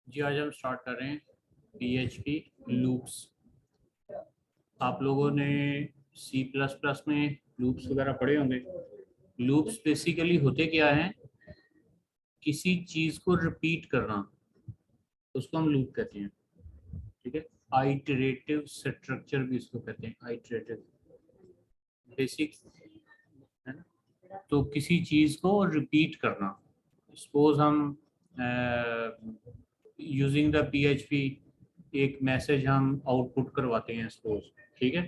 जी आज हम स्टार्ट कर रहे हैं PHP लूप्स। आप लोगों ने C++ में लूप्स वगैरह पढ़े होंगे। लूप्स बेसिकली होते क्या हैं? किसी चीज़ को रिपीट करना, उसको हम लूप कहते हैं। ठीक है, आइटरेटिव स्ट्रक्चर भी इसको कहते हैं, आइटरेटिव बेसिक है ना। तो किसी चीज़ को रिपीट करना, सपोज हम यूजिंग द PHP एक मैसेज हम आउटपुट करवाते हैं सपोज। ठीक है,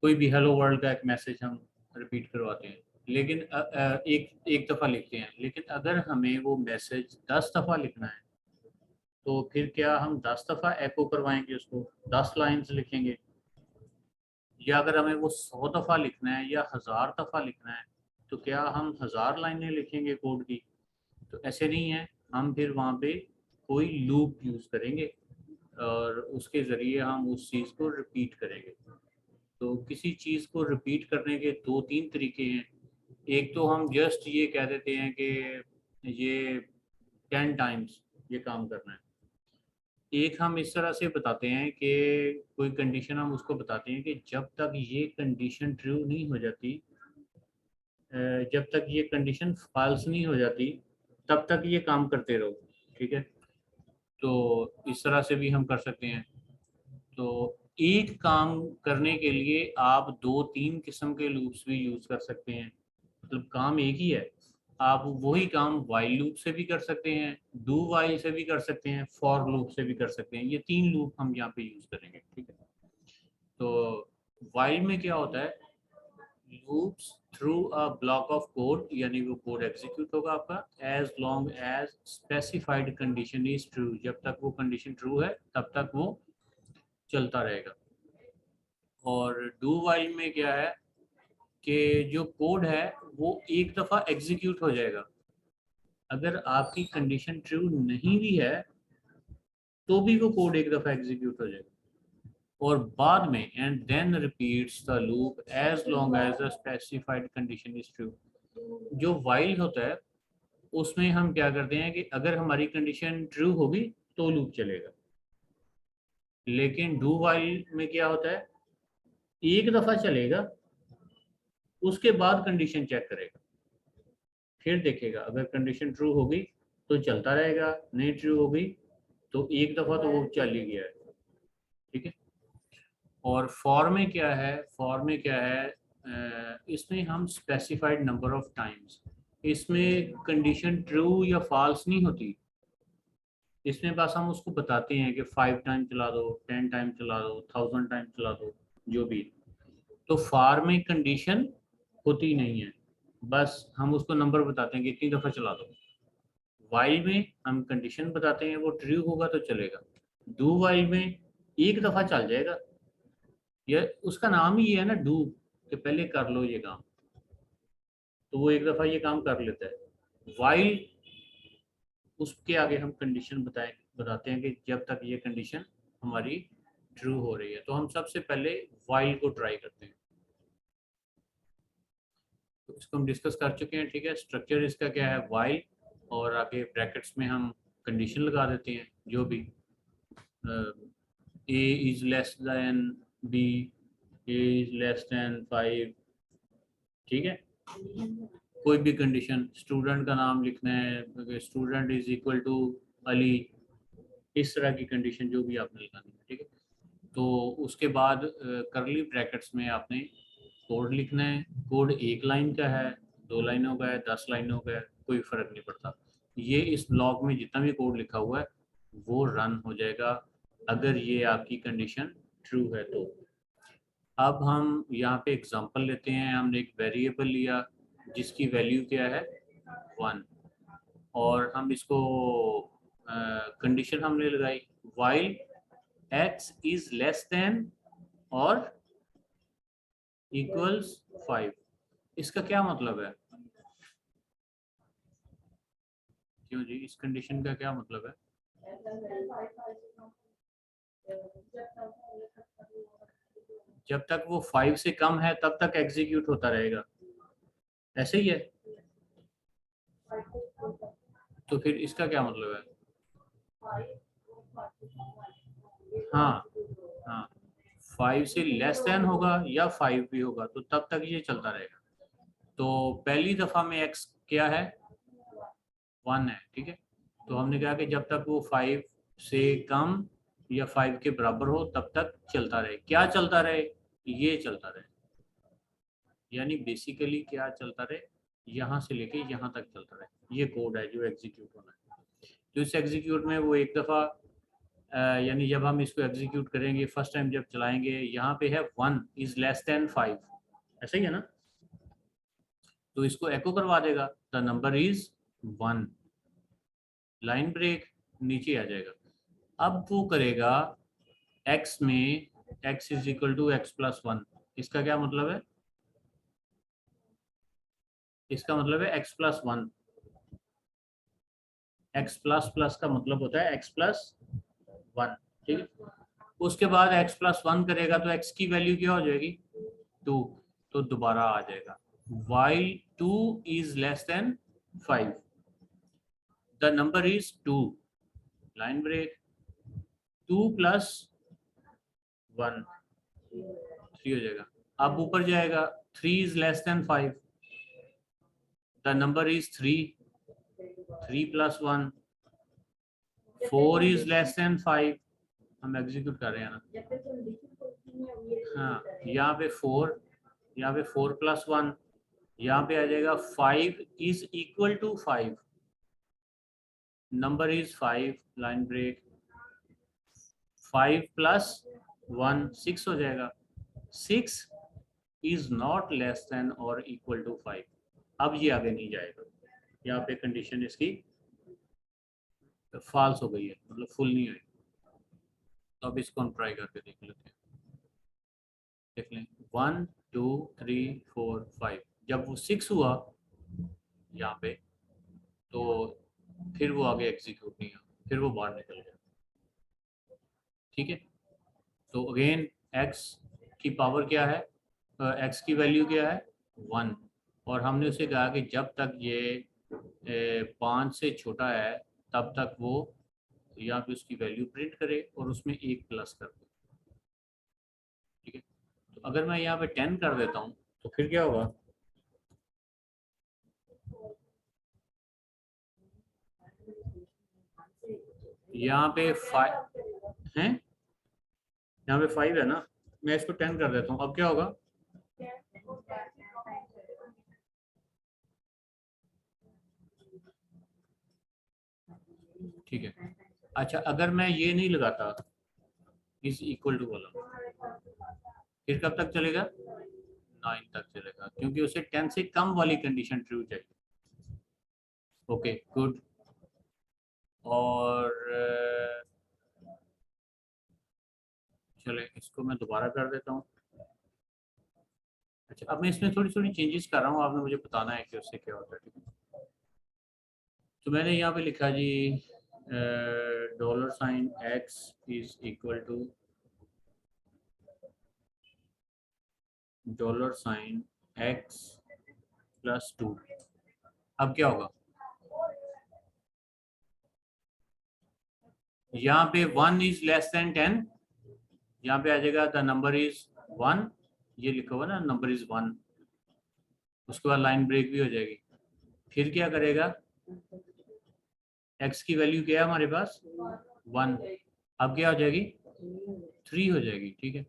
कोई भी हेलो वर्ल्ड का एक मैसेज हम रिपीट करवाते हैं, लेकिन एक एक दफ़ा लिखते हैं। लेकिन अगर हमें वो मैसेज 10 दफ़ा लिखना है तो फिर क्या हम 10 दफ़ा एको करवाएंगे, उसको 10 लाइंस लिखेंगे? या अगर हमें वो 100 दफ़ा लिखना है या 1000 दफ़ा लिखना है तो क्या हम 1000 लाइनें लिखेंगे कोड की? तो ऐसे नहीं है। हम फिर वहाँ पे कोई लूप यूज़ करेंगे और उसके ज़रिए हम उस चीज़ को रिपीट करेंगे। तो किसी चीज़ को रिपीट करने के दो तीन तरीके हैं। एक तो हम जस्ट ये कह देते हैं कि ये 10 टाइम्स ये काम करना है। एक हम इस तरह से बताते हैं कि कोई कंडीशन हम उसको बताते हैं कि जब तक ये कंडीशन ट्रू नहीं हो जाती, जब तक ये कंडीशन फॉल्स नहीं हो जाती, तब तक ये काम करते रहो। ठीक है, तो इस तरह से भी हम कर सकते हैं। तो एक काम करने के लिए आप दो तीन किस्म के लूप्स भी यूज कर सकते हैं। मतलब काम एक ही है, आप वही काम वाइल लूप से भी कर सकते हैं, डू वाइल से भी कर सकते हैं, फॉर लूप से भी कर सकते हैं। ये तीन लूप हम यहाँ पे यूज करेंगे। ठीक है, तो वाइल में क्या होता है? Loops through a block of code, यानी वो कोड एग्जीक्यूट होगा आपका as long as specified condition is true. जब तक वो कंडीशन ट्रू है तब तक वो चलता रहेगा। और डू वाइल में क्या है कि जो कोड है वो एक दफ़ा एग्जीक्यूट हो जाएगा। अगर आपकी कंडीशन ट्रू नहीं भी है तो भी वो कोड एक दफ़ा एग्जीक्यूट हो जाएगा। और बाद में and then repeats the loop as long as the specified condition is true. जो वाइल होता है उसमें हम क्या करते हैं कि अगर हमारी कंडीशन ट्रू होगी तो लूप चलेगा। लेकिन डू वाइल में क्या होता है? एक दफ़ा चलेगा, उसके बाद कंडीशन चेक करेगा, फिर देखेगा अगर कंडीशन ट्रू होगी तो चलता रहेगा, नहीं ट्रू होगी तो एक दफ़ा तो वो चल ही गया है। ठीक है, और फॉर में क्या है? फॉर में क्या है, इसमें हम स्पेसिफाइड नंबर ऑफ टाइम्स, इसमें कंडीशन ट्रू या फॉल्स नहीं होती। इसमें बस हम उसको बताते हैं कि 5 टाइम चला दो, 10 टाइम चला दो, 1000 टाइम चला दो, जो भी। तो फॉर में कंडीशन होती नहीं है, बस हम उसको नंबर बताते हैं कि इतनी दफ़ा चला दो। वाइल में हम कंडीशन बताते हैं, वो ट्रू होगा तो चलेगा। डू वाइल में एक दफ़ा चल जाएगा। ये उसका नाम ही ये है ना, डू, कि पहले कर लो ये काम, तो वो एक दफ़ा ये काम कर लेता है। वाइल, उसके आगे हम कंडीशन बताते हैं कि जब तक ये कंडीशन हमारी ट्रू हो रही है। तो हम सबसे पहले वाइल को ट्राई करते हैं। तो इसको हम डिस्कस कर चुके हैं। ठीक है, स्ट्रक्चर इसका क्या है? वाइल, और आगे ब्रैकेट्स में हम कंडीशन लगा देते हैं, जो भी A is less than B, A is less than 5। ठीक है, कोई भी कंडीशन, स्टूडेंट का नाम लिखना है, student is equal to Ali, इस तरह की कंडीशन जो भी आपने लगानी है। ठीक है, तो उसके बाद करली ब्रैकेट्स में आपने कोड लिखना है। कोड एक लाइन का है, 2 लाइनों का है, 10 लाइनों का है, कोई फर्क नहीं पड़ता। ये इस ब्लॉक में जितना भी कोड लिखा हुआ है वो रन हो जाएगा अगर ये आपकी कंडीशन ट्रू है तो। अब हम यहाँ पे एग्जांपल लेते हैं। हमने एक वेरिएबल लिया जिसकी वैल्यू क्या है? 1, और हम इसको कंडीशन हमने लगाई while x is less than और इक्वल्स 5। इसका क्या मतलब है? क्यों जी, इस कंडीशन का क्या मतलब है? जब तक वो 5 से कम है तब तक एग्जीक्यूट होता रहेगा, ऐसे ही है। तो फिर इसका क्या मतलब है? हाँ हाँ, 5 से लेस देन होगा या 5 भी होगा तो तब तक ये चलता रहेगा। तो पहली दफा में x क्या है, 1 है, ठीक है। तो हमने कहा कि जब तक वो 5 से कम या 5 के बराबर हो तब तक चलता रहे। क्या चलता रहे, ये चलता रहे, यानी बेसिकली क्या चलता रहे, यहाँ से लेके यहाँ तक चलता रहे। ये कोड है जो एग्जीक्यूट होना है। तो इस एग्जीक्यूट में वो एक दफ़ा यानी जब हम इसको एग्जीक्यूट करेंगे फर्स्ट टाइम जब चलाएंगे, यहाँ पे है 1 इज लेस देन 5, ऐसा ही है ना। तो इसको एको करवा देगा the number is 1, line break, नीचे आ जाएगा। अब वो करेगा x में x is equal to x plus 1। इसका क्या मतलब है, इसका मतलब है x plus 1। x plus plus का मतलब होता है x प्लस 1, ठीक है। उसके बाद x प्लस 1 करेगा तो x की वैल्यू क्या हो जाएगी, 2, तो दोबारा आ जाएगा while 2 is less than 5 the number is 2, line break, 2 plus 1 3 हो जाएगा। अब ऊपर जाएगा 3 is less than 5 the number is 3, 3 plus 1, 4 is less than 5, हम एग्जीक्यूट कर रहे हैं ना। हाँ, यहाँ पे 4, यहाँ पे 4 प्लस 1, यहाँ पे आ जाएगा 5 is equal to 5, number is 5, line break, 5 plus 1 6 हो जाएगा, 6 इज नॉट लेस देन और इक्वल टू 5। अब ये आगे नहीं जाएगा, यहाँ पे कंडीशन इसकी फॉल्स हो गई है, मतलब फुल नहीं हुई। तो अब इसको हम ट्राई करके देख लेते हैं, देख लें 1 2 3 4 5, जब वो 6 हुआ यहाँ पे तो फिर वो आगे एग्जीक्यूट नहीं हुआ, फिर वो बाहर निकल गया, ठीक है। तो अगेन x की पावर क्या है, x की वैल्यू क्या है 1, और हमने उसे कहा कि जब तक ये 5 से छोटा है तब तक वो यहाँ पे उसकी वैल्यू प्रिंट करे और उसमें 1 प्लस कर दे, ठीक है। तो अगर मैं यहाँ पे 10 कर देता हूँ तो फिर क्या होगा, यहाँ पे 5 है, यहाँ पे 5 है ना, मैं इसको 10 कर देता हूँ, अब क्या होगा, ठीक है। अच्छा, अगर मैं ये नहीं लगाता इज इक्वल टू वाला, फिर कब तक चलेगा, 9 तक चलेगा, क्योंकि उसे 10 से कम वाली कंडीशन ट्रू चाहिए। Okay good. और चले इसको मैं दोबारा कर देता हूँ। अच्छा, अब मैं इसमें थोड़ी थोड़ी चेंजेस कर रहा हूँ, आपने मुझे बताना है कि उससे क्या होता है, ठीक है। तो मैंने यहाँ पे लिखा जी $x is equal to $x plus 2। अब क्या होगा, यहाँ पे 1 इज लेस देन 10, यहाँ पे आ जाएगा द नंबर इज 1, ये लिखा हुआ ना नंबर इज 1, उसके बाद लाइन ब्रेक भी हो जाएगी। फिर क्या करेगा, x की वैल्यू क्या है हमारे पास 1, अब क्या हो जाएगी 3 हो जाएगी, ठीक है।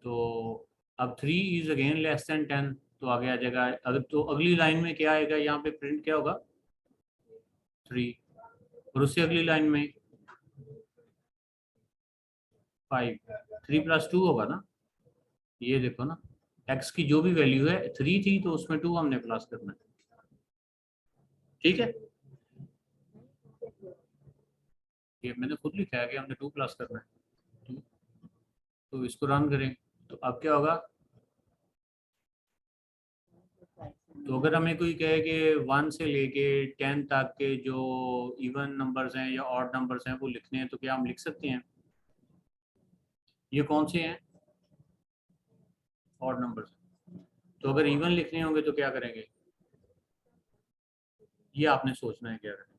तो अब 3 इज अगेन लेस देन 10, तो आगे आ जाएगा, अगर तो अगली लाइन में क्या आएगा, यहाँ पे प्रिंट क्या होगा 3, और उससे अगली लाइन में 5, 3 प्लस 2 होगा ना, ये देखो ना, x की जो भी वैल्यू है 3 थी तो उसमें 2 हमने प्लस करना है, ठीक है। ये मैंने खुद लिखा है कि हमने 2 प्लस करना है। तो इसको रन करें तो अब क्या होगा, तो अगर हमें कोई कहे कि 1 से लेके 10 तक के जो इवन नंबर्स हैं या ऑड नंबर्स हैं वो लिखने हैं तो क्या हम लिख सकते हैं, ये कौन से हैं ऑड नंबर्स। तो अगर इवन लिखने होंगे तो क्या करेंगे, ये आपने सोचना है क्या करें।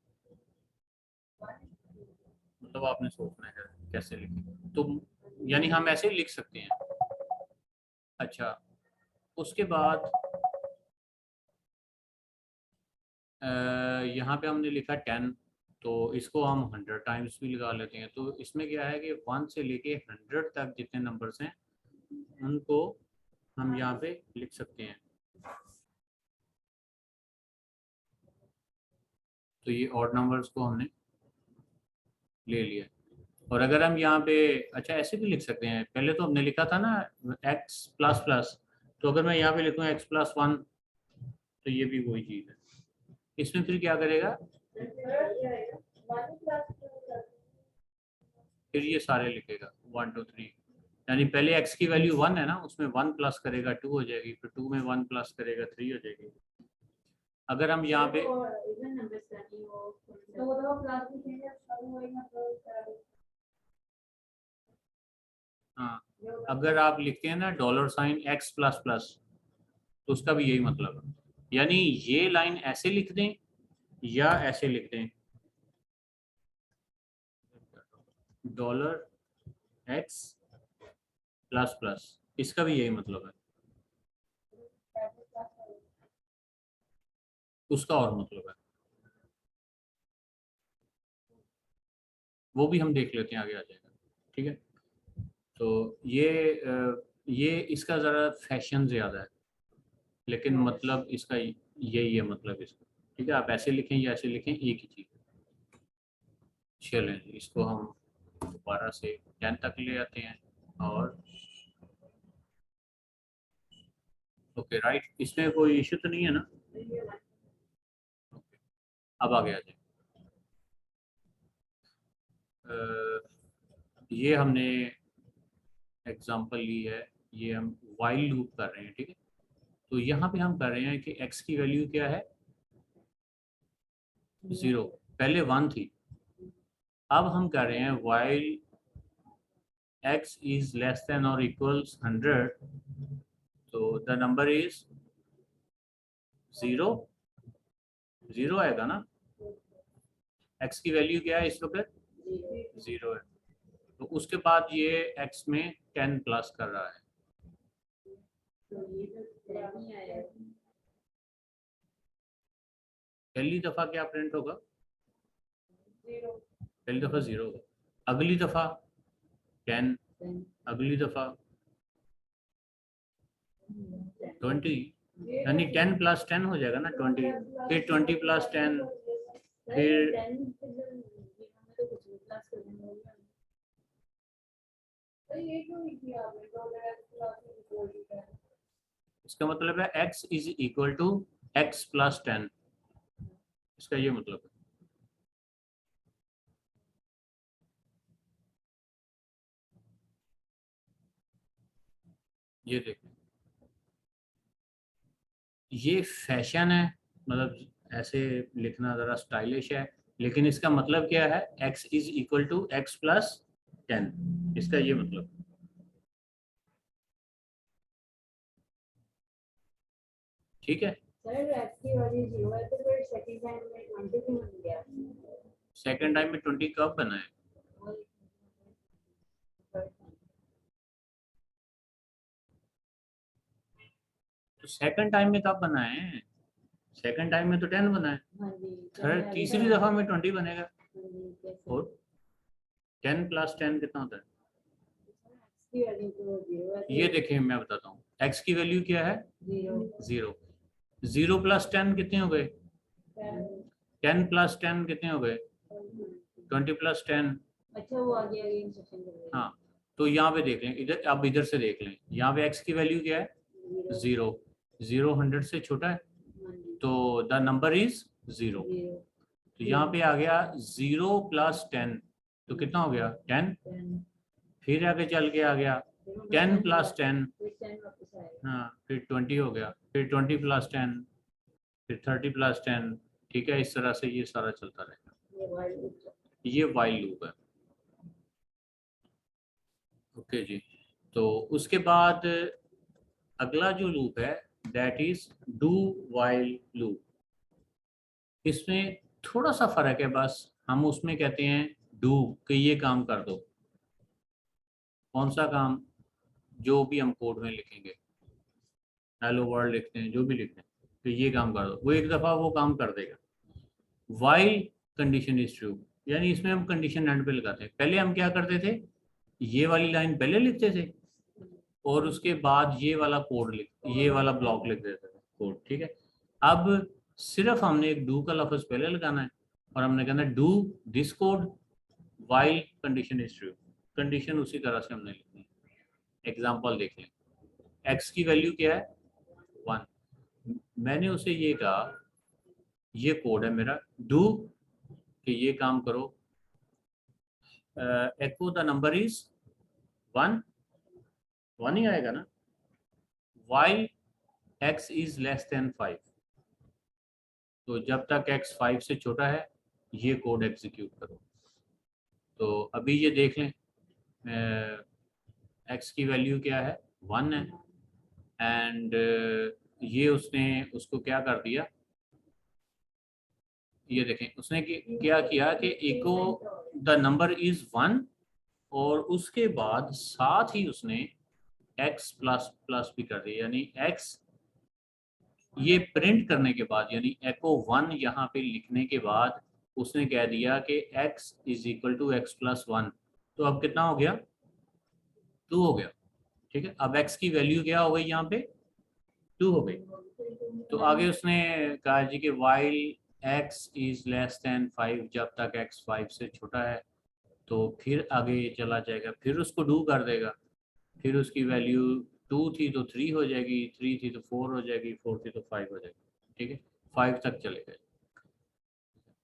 मतलब आपने सोचना है कैसे लिखें, तो यानी हम ऐसे लिख सकते हैं। अच्छा, उसके बाद यहाँ पे हमने लिखा 10, तो इसको हम 100 टाइम्स भी लगा लेते हैं। तो इसमें क्या है कि 1 से लेके 100 तक जितने नंबर्स हैं उनको हम यहाँ पे लिख सकते हैं। तो ये ऑड नंबर्स को हमने ले लिया। और अगर हम यहाँ पे, अच्छा ऐसे भी लिख सकते हैं, पहले तो हमने लिखा था ना x प्लस प्लस, तो अगर मैं यहाँ पे लिखूँ x+1, तो ये भी वही चीज़ है। इसमें फिर क्या करेगा, फिर ये सारे लिखेगा 1 2 3, यानी पहले x की वैल्यू 1 है ना, उसमें 1 प्लस करेगा 2 हो जाएगी, फिर 2 में 1 प्लस करेगा 3 हो जाएगी। अगर हम यहाँ पे हाँ, अगर आप लिखते हैं ना $x++ तो उसका भी यही मतलब है, यानी ये लाइन ऐसे लिख दें या ऐसे लिख दें, $x++, इसका भी यही मतलब है, उसका और मतलब है, वो भी हम देख लेते हैं, आगे आ जाएगा। ठीक है, तो ये इसका ज़रा फैशन ज़्यादा है, लेकिन मतलब इसका यही है, मतलब इसका। ठीक है, आप ऐसे लिखें या ऐसे लिखें, एक ही चीज़ है। चलें, इसको हम दोबारा से 10 तक ले आते हैं, और ओके राइट, इसमें कोई इशू तो नहीं है ना? ओके, अब आगे आ जाए। ये हमने एग्जांपल ली है, ये हम वाइल लूप कर रहे हैं। ठीक है, तो यहाँ पे हम कर रहे हैं कि x की वैल्यू क्या है, 0, पहले 1 थी। अब हम कर रहे हैं while x is less than और इक्वल्स 100, तो द नंबर इज 0, 0 आएगा ना। x की वैल्यू क्या है इस वक्त, 0 है, तो उसके बाद ये x में 10 प्लस कर रहा है। पहली दफा क्या प्रिंट होगा, पहली दफा 0 होगा, अगली दफा 10, अगली दफा 20, यानी 10 + 10 हो जाएगा ना 20, फिर 20 + 10, फिर इसका मतलब है x is equal to x+10, इसका ये मतलब है। ये देखिए, ये फैशन है, मतलब ऐसे लिखना ज़रा स्टाइलिश है, लेकिन इसका मतलब क्या है, x is equal to x+10, इसका ये मतलब। ठीक है, सेकेंड टाइम में 20 कब बना है, तो सेकेंड टाइम में कब बना है, सेकेंड टाइम में तो 10 बना है, थर्ड तीसरी दफा में 20 बनेगा। और 10 + 10 कितना होता है, ये देखिए मैं बताता हूँ, x की वैल्यू क्या है, 0, 0 + 10 कितने हो गए, 10 + 10 कितने हो गए, 20 + 10। अच्छा, वो आगे आगे इंस्ट्रक्शन कर रहे हैं। हाँ, तो यहाँ पे देख लें, इधर अब इधर से देख लें, यहाँ पे x की वैल्यू क्या है, 0, 0 100 से छोटा है, तो द नंबर इज 0, तो यहाँ पे आ गया 0 + 10, तो कितना हो गया 10, फिर आगे चल के आ गया 10 + 10, हाँ फिर 20 हो गया, फिर 20 + 10, फिर 30 + 10। ठीक है, इस तरह से ये सारा चलता रहेगा, ये वाइल लूप है। ओके जी, तो उसके बाद अगला जो लूप है that is do while loop. इसमें थोड़ा सा फर्क है, बस हम उसमें कहते हैं डू कि ये काम कर दो। कौन सा काम? जो भी हम कोड में लिखेंगे, हेलो वर्ल्ड लिखते हैं, जो भी लिखते हैं, तो ये काम कर दो, वो एक दफ़ा वो काम कर देगा। वाइल कंडीशन इज ट्रू, यानी इसमें हम कंडीशन एंड पे लगाते हैं। पहले हम क्या करते थे, ये वाली लाइन पहले लिखते थे और उसके बाद ये वाला कोड लिख, ये वाला ब्लॉक लिख देते थे कोड, ठीक है। अब सिर्फ हमने एक डू का लफ्ज पहले लगाना है और हमने कहना है do this code while condition is true. Condition उसी तरह से हमने लिखनी है। एग्जांपल देख लें, एक्स की वैल्यू क्या है? 1। मैंने उसे ये कहा, ये कोड है मेरा, डू कि ये काम करो, एको द नंबर इज 1, 1 ही आएगा ना, while x is less than 5। तो जब तक x 5 से छोटा है ये कोड एग्जीक्यूट करो। तो अभी ये देख लें, x की वैल्यू क्या है? 1 है, एंड ये उसने उसको क्या कर दिया, ये देखें उसने क्या किया कि इको द नंबर इज 1 और उसके बाद साथ ही उसने x प्लस प्लस भी कर दिया, यानी x ये प्रिंट करने के बाद, यानी एको 1 यहाँ पे लिखने के बाद उसने कह दिया कि x is equal to x plus 1। तो अब कितना हो गया? 2 हो गया, ठीक है। अब x की वैल्यू क्या हो गई यहाँ पे? 2 हो गई। तो आगे उसने कहा जी कि while x is less than 5, जब तक x 5 से छोटा है। तो फिर आगे चला जाएगा, फिर उसको डू कर देगा, फिर उसकी वैल्यू 2 थी तो 3 हो जाएगी, 3 थी तो 4 हो जाएगी, 4 थी तो 5 हो जाएगी, ठीक है। 5 तक चले गए।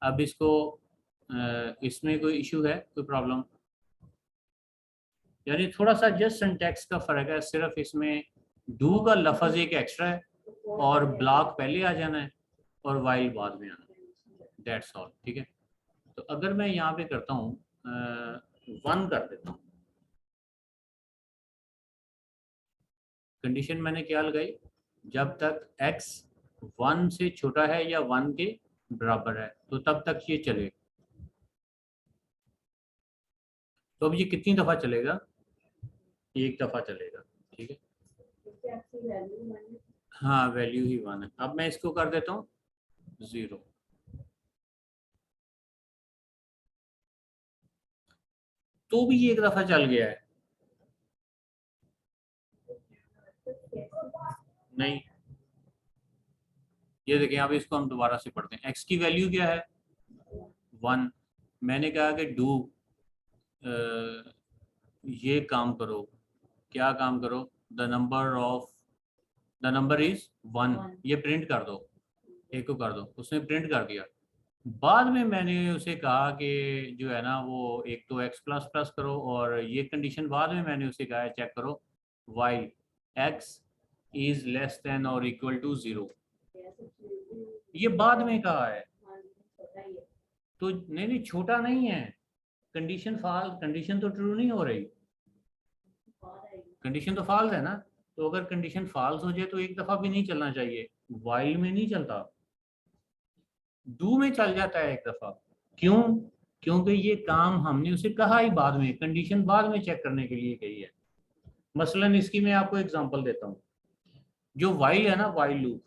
अब इसको इसमें कोई इशू है, कोई प्रॉब्लम? यानी थोड़ा सा जस्ट सिंटैक्स का फर्क है, सिर्फ इसमें डू का लफज एक एक्स्ट्रा है और ब्लॉक पहले आ जाना है और वाइल बाद में आना है, दैट्स ऑल, ठीक है। तो अगर मैं यहाँ पे करता हूँ 1 कर देता हूँ, कंडीशन मैंने क्या लगाई, जब तक x 1 से छोटा है या 1 के बराबर है तो तब तक ये चलेगा। तो अब ये कितनी दफा चलेगा? एक दफा चलेगा, ठीक है। हाँ, वैल्यू ही 1 है। अब मैं इसको कर देता हूँ 0, तो भी ये एक दफा चल गया है। नहीं, ये देखें, अब इसको हम दोबारा से पढ़ते हैं। x की वैल्यू क्या है? 1। मैंने कहा कि डू ये काम करो, क्या काम करो? द नंबर इज 1, ये प्रिंट कर दो, एक को कर दो। उसने प्रिंट कर दिया। बाद में मैंने उसे कहा कि जो है ना वो एक तो x प्लस प्लस करो, और ये कंडीशन बाद में मैंने उसे कहा है चेक करो, why x is less than और इक्वल टू 0। ये बाद में कहा है, तो नहीं नहीं, छोटा नहीं है। कंडीशन फॉल्स, कंडीशन तो ट्रू नहीं हो रही, कंडीशन तो फॉल्स है ना। तो अगर कंडीशन फॉल्स हो जाए तो एक दफा भी नहीं चलना चाहिए, वाइल में नहीं चलता, डू में चल जाता है एक दफा। क्यों? क्योंकि ये काम हमने उसे कहा ही बाद में, कंडीशन बाद में चेक करने के लिए कही है। मसलन इसकी मैं आपको एग्जांपल देता हूँ। जो वाइल है ना, वाइल लूप,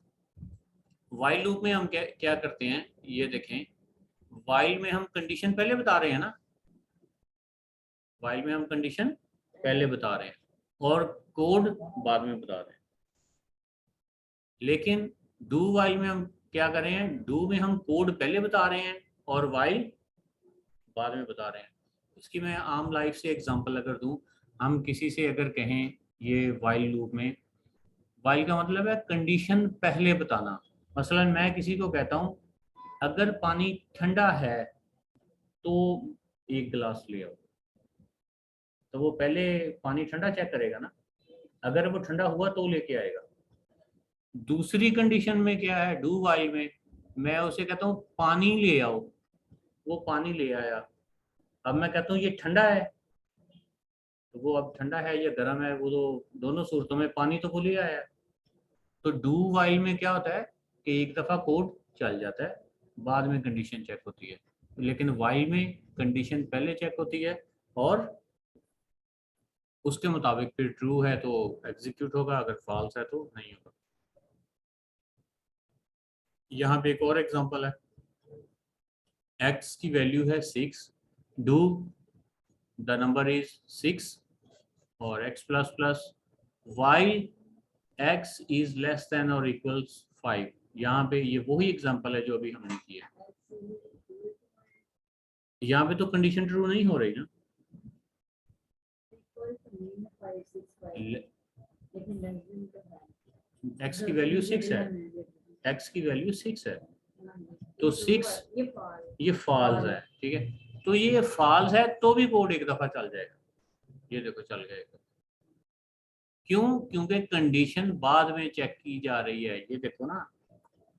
वाइल लूप में हम क्या क्या करते हैं, ये देखें, वाइल में हम कंडीशन पहले बता रहे हैं ना, वाइल में हम कंडीशन पहले बता रहे हैं और कोड बाद में बता रहे हैं। लेकिन डू वाइल में हम क्या कर रहे हैं, डू में हम कोड पहले बता रहे हैं और वाइल बाद में बता रहे हैं। इसकी मैं आम लाइफ से एग्जांपल अगर दूं, हम किसी से अगर कहें ये वाइल लूप में, वाइल का मतलब है कंडीशन पहले बताना। मसलन मैं किसी को कहता हूं अगर पानी ठंडा है तो एक गिलास ले आओ, तो वो पहले पानी ठंडा चेक करेगा ना, अगर वो ठंडा हुआ तो लेके आएगा। दूसरी कंडीशन में क्या है, डू वाइल में मैं उसे कहता हूँ पानी ले आओ, वो पानी ले आया। अब मैं कहता हूँ ये ठंडा है, तो वो अब ठंडा है या गर्म है, वो तो दोनों सूरतों में पानी तो वो ले आया। तो डू वाइल में क्या होता है कि एक दफा कोड चल जाता है, बाद में कंडीशन चेक होती है। लेकिन वाइल में कंडीशन पहले चेक होती है और उसके मुताबिक फिर ट्रू है तो एग्जीक्यूट होगा, अगर फॉल्स है तो नहीं होगा। यहाँ पे एक और एग्जांपल है, x की वैल्यू है 6, डू द नंबर इज 6 और x plus plus while x is less than और इक्वल्स 5। यहाँ पे ये वही एग्जांपल है जो अभी हमने किया। यहाँ पे तो कंडीशन ट्रू नहीं हो रही ना, x की वैल्यू 6 है, x की वैल्यू 6 है तो 6 ये फॉल्स है, ठीक है। तो ये फॉल्स है तो भी कोड एक दफा चल जाएगा, ये देखो चल जाएगा। क्यों? क्योंकि कंडीशन बाद में चेक की जा रही है, ये देखो ना,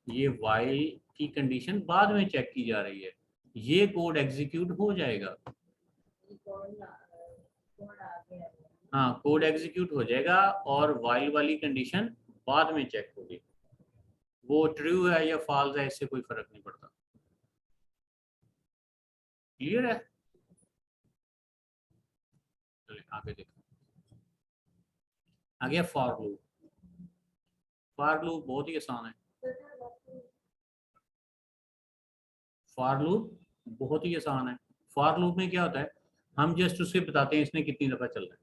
ये वाइल की कंडीशन बाद में चेक की जा रही है, ये कोड एग्जीक्यूट हो जाएगा। हाँ, कोड एग्जीक्यूट हो जाएगा और वाइल वाली कंडीशन बाद में चेक होगी, वो ट्रू है या फॉल्स है इससे कोई फर्क नहीं पड़ता। क्लियर है? चलिए आगे देखो। आगे फॉर लूप। फॉर लूप बहुत ही आसान है। फॉर लूप बहुत ही आसान है। फॉर लूप में क्या होता है, हम जस्ट उसे बताते हैं इसने कितनी दफा चल रहा है।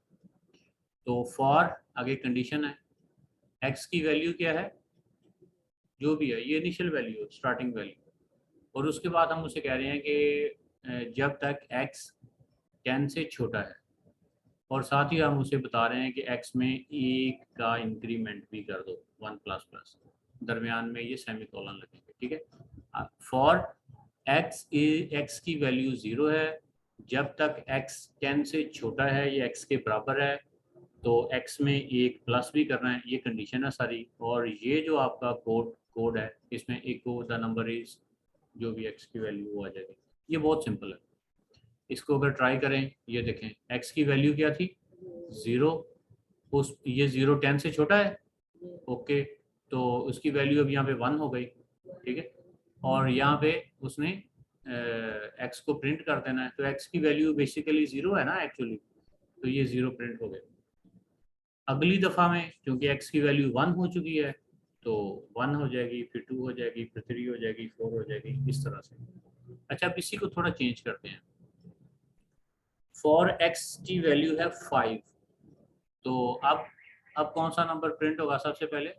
तो फॉर आगे कंडीशन है, एक्स की वैल्यू क्या है, जो भी है ये इनिशियल वैल्यू है, स्टार्टिंग वैल्यू, और उसके बाद हम उसे कह रहे हैं कि जब तक एक्स 10 से छोटा है, और साथ ही हम उसे बता रहे हैं कि एक्स में एक का इंक्रीमेंट भी कर दो 1 प्लस प्लस, दरमियान में ये सेमी कॉलन लगेंगे, ठीक है। फॉर एक्स की वैल्यू 0 है, जब तक एक्स 10 से छोटा है या एक्स के बराबर है, तो एक्स में एक प्लस भी करना है, ये कंडीशन है सारी। और ये जो आपका कोड है इसमें इको द नंबर इज, जो भी एक्स की वैल्यू वो आ जाएगी। ये बहुत सिंपल है, इसको अगर ट्राई करें, ये देखें एक्स की वैल्यू क्या थी 0, उस ये 0 10 से छोटा है, ओके, तो उसकी वैल्यू अब यहाँ पे 1 हो गई, ठीक है। और यहाँ पे उसने एक्स को प्रिंट कर देना है, तो एक्स की वैल्यू बेसिकली 0 है ना एक्चुअली, तो ये 0 प्रिंट हो गया। अगली दफ़ा में क्योंकि एक्स की वैल्यू 1 हो चुकी है तो 1 हो जाएगी, फिर 2 हो जाएगी, फिर 3 हो जाएगी, 4 हो जाएगी, इस तरह से। अच्छा, अब इसी को थोड़ा चेंज करते हैं। फॉर एक्स की वैल्यू है 5, तो अब कौन सा नंबर प्रिंट होगा सबसे पहले?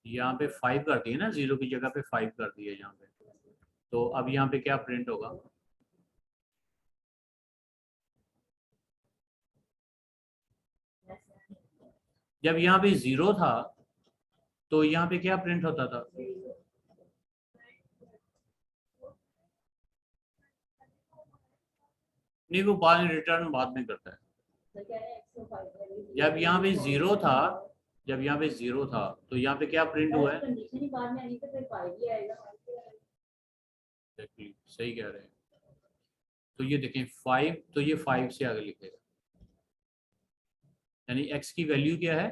यहाँ पे 5 कर दिए ना, 0 की जगह पे 5 कर दिए यहाँ पे, तो अब यहाँ पे क्या प्रिंट होगा? जब यहाँ पे 0 था तो यहाँ पे क्या प्रिंट होता था? नहीं, वो बाद रिटर्न बाद में करता है। जब यहाँ पे 0 था, जब यहाँ पे 0 था तो यहाँ पे क्या प्रिंट हुआ है? सही कह रहे हैं। तो ये देखें 5, तो ये 5 से आगे लिखेगा, यानी x की वैल्यू क्या है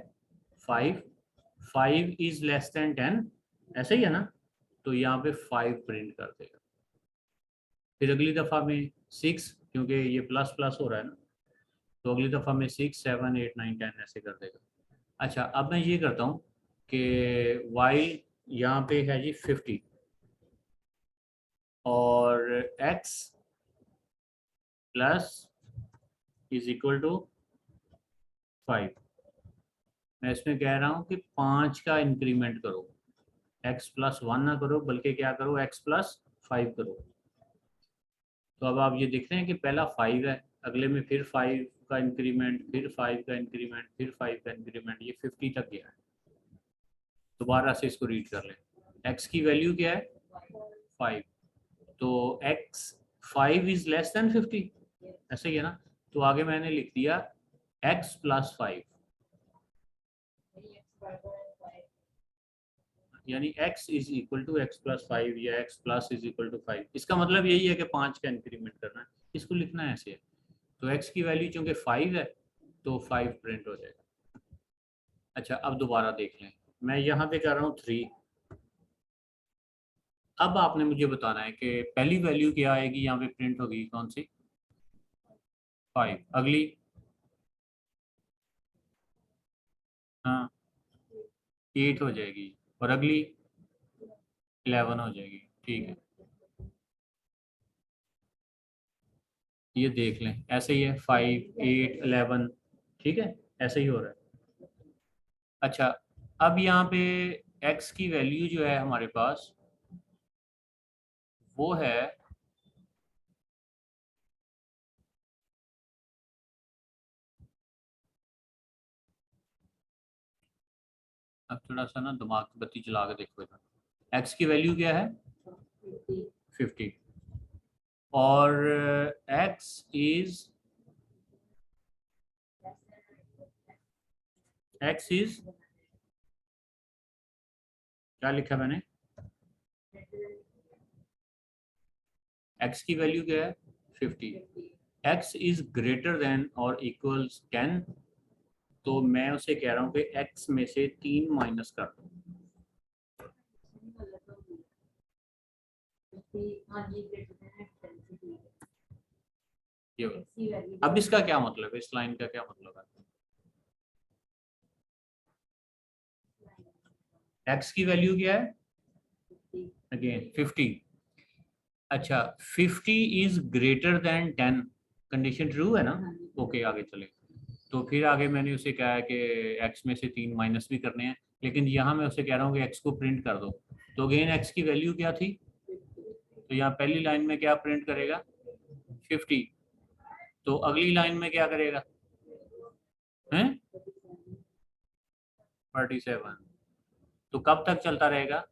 5, 5 इज लेस देन 10, ऐसा ही है ना, तो यहाँ पे 5 प्रिंट कर देगा। फिर अगली दफ़ा में 6, क्योंकि ये प्लस प्लस हो रहा है ना, तो अगली दफ़ा में 6, 7, 8, 9, 10 ऐसे कर देगा। अच्छा, अब मैं ये करता हूँ कि वाई यहाँ पे है जी 50 और x plus is equal to 5। मैं इसमें कह रहा हूँ कि 5 का इंक्रीमेंट करो, x प्लस 1 ना करो, बल्कि क्या करो, x प्लस 5 करो। तो अब आप ये देख रहे हैं कि पहला 5 है, अगले में फिर 5 का इंक्रीमेंट, फिर 5 का इंक्रीमेंट, फिर 5 का इंक्रीमेंट, ये 50 तक गया है। दोबारा से इसको रीड कर लें, x की वैल्यू क्या है 5, तो x 5 इज लेस देन 50, ऐसा ही है ना। तो आगे मैंने लिख दिया x प्लस 5, यानी x is equal to x plus 5 या x plus is equal to 5। इसका मतलब यही है कि 5 का इंक्रीमेंट करना है, इसको लिखना है ऐसे है। तो x की वैल्यू चूंकि 5 है तो 5 प्रिंट हो जाएगा। अच्छा अब दोबारा देख लें, मैं यहाँ पे कर रहा हूँ 3। अब आपने मुझे बताना है कि पहली वैल्यू क्या आएगी यहाँ पे प्रिंट होगी, कौन सी? 5। अगली? हाँ 8 हो जाएगी। और अगली? 11 हो जाएगी। ठीक है, ये देख लें, ऐसे ही है 5 8 11। ठीक है, ऐसे ही हो रहा है। अच्छा अब यहाँ पे x की वैल्यू जो है हमारे पास वो है, अब थोड़ा सा ना दिमाग की बत्ती जला के देखो इधर। x की वैल्यू क्या है? 50। और x इज क्या लिखा मैंने? x की वैल्यू क्या है? 50। x इज ग्रेटर देन और इक्वल्स 10, तो मैं उसे कह रहा हूँ कि x में से 3 माइनस कर दो। ये अब इसका क्या मतलब है, इस लाइन का क्या मतलब है? x की वैल्यू क्या है? अगेन 50। अच्छा 50 is greater than 10, condition true है ना? ओके आगे चले। तो फिर आगे मैंने उसे कहा है कि x में से 3 माइनस भी करने हैं, लेकिन यहाँ मैं उसे कह रहा हूँ कि x को प्रिंट कर दो। तो अगेन x की वैल्यू क्या थी? तो यहाँ पहली लाइन में क्या प्रिंट करेगा? 50। तो अगली लाइन में क्या करेगा? हैं? 47। तो कब तक चलता रहेगा?